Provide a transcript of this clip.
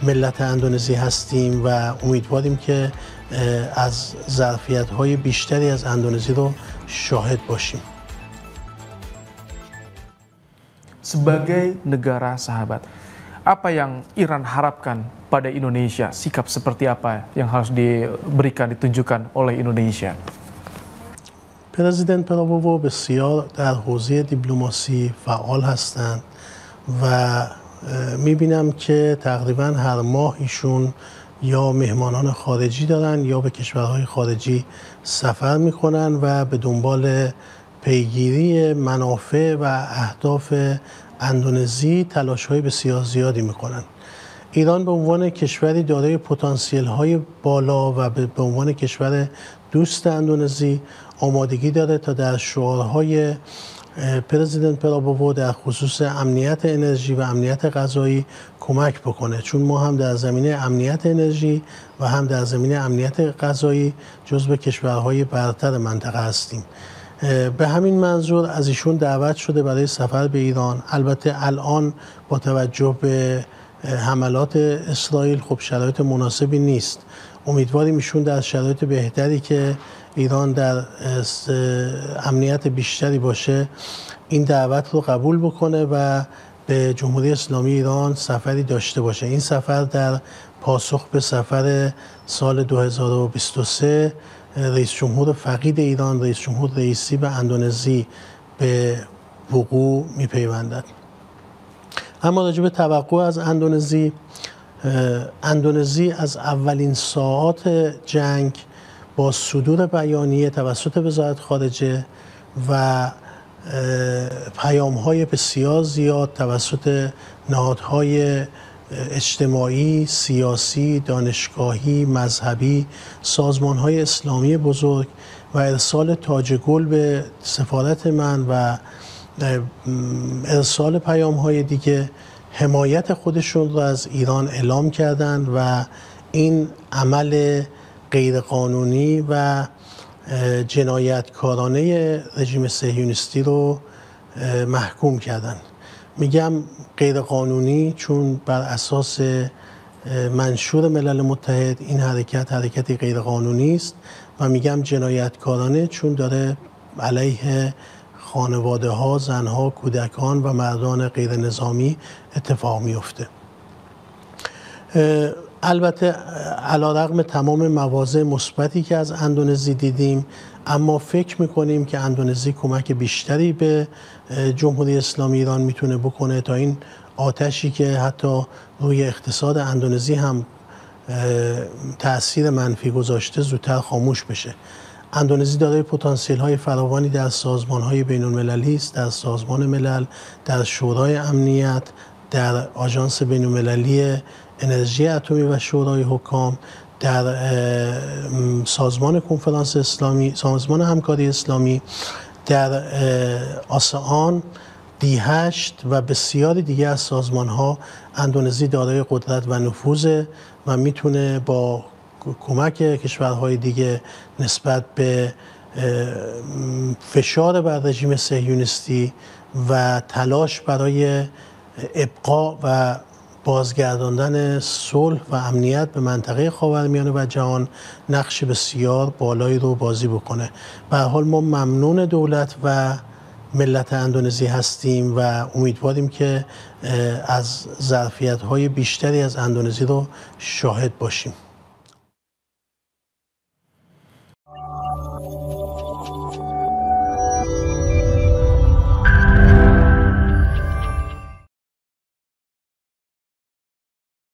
ملت اندونزی هستیم و امیدواریم که از ظرفیت‌های بیشتری از اندونزی رو شاهد باشیم. Sebagai negara sahabat, apa yang Iran harapkan pada Indonesia? Sikap seperti apa yang harus diberikan, ditunjukkan oleh Indonesia? پرزیدنت پراوو بسیار در حوزه دیپلماسی فعال هستند و میبینم که تقریبا هر ماه ایشون یا مهمانان خارجی دارن یا به کشورهای خارجی سفر میکنن و به دنبال پیگیری منافع و اهداف اندونزی تلاش‌های بسیار زیادی میکنن. ایران به عنوان کشوری دارای پتانسیل‌های بالا و به عنوان کشور دوست اندونزی آمادگی داره تا در شعارهای پرزیدنت پراوو در خصوص امنیت انرژی و امنیت غذایی کمک بکنه، چون ما هم در زمینه امنیت انرژی و هم در زمینه امنیت غذایی جزو کشورهای برتر منطقه هستیم. به همین منظور از ایشون دعوت شده برای سفر به ایران. البته الان با توجه به حملات اسرائیل خب شرایط مناسبی نیست. امیدواریم ایشون در شرایط بهتری که ایران در امنیت بیشتری باشه این دعوت رو قبول بکنه و به جمهوری اسلامی ایران سفری داشته باشه. این سفر در پاسخ به سفر سال 2023 رئیس جمهور فقید ایران، رئیس جمهور رئیسی به اندونزی به وقوع میپیوندد. اما راجع به توقع از اندونزی از اولین ساعات جنگ با صدور بیانیه توسط وزارت خارجه و پیام‌های بسیار زیاد توسط نهادهای اجتماعی، سیاسی، دانشگاهی، مذهبی، سازمان‌های اسلامی بزرگ و ارسال تاج گل به سفارت من و ارسال پیام‌های دیگه حمایت خودشون رو از ایران اعلام کردند و این عمل غیرقانونی و جنایتکارانه رژیم صهیونیستی رو محکوم کردند. میگم غیرقانونی چون بر اساس منشور ملل متحد این حرکتی غیرقانونی است و میگم جنایتکارانه چون داره علیه خانواده ها، زنها، کودکان و مردان غیر نظامی اتفاق میفته. البته علیرغم تمام مواضع مثبتی که از اندونزی دیدیم، اما فکر میکنیم که اندونزی کمک بیشتری به جمهوری اسلامی ایران میتونه بکنه تا این آتشی که حتی روی اقتصاد اندونزی هم تأثیر منفی گذاشته زودتر خاموش بشه. اندونزی دارای پتانسیل‌های فراوانی در سازمان‌های بین‌المللی است، در سازمان ملل، در شورای امنیت، در آژانس بین‌المللی انرژی اتمی و شورای حکام، در سازمان کنفرانس اسلامی، سازمان همکاری اسلامی، در آسئان، دی8 و بسیاری دیگه از سازمان‌ها اندونزی دارای قدرت و نفوذ و میتونه با کمک کشورهای دیگه نسبت به فشار بر رژیم صهیونیستی و تلاش برای ابقا و بازگرداندن صلح و امنیت به منطقه خاورمیانه و جهان نقش بسیار بالایی رو بازی بکنه. به هر حال ما ممنون دولت و ملت اندونزی هستیم و امیدواریم که از ظرفیت‌های بیشتری از اندونزی رو شاهد باشیم.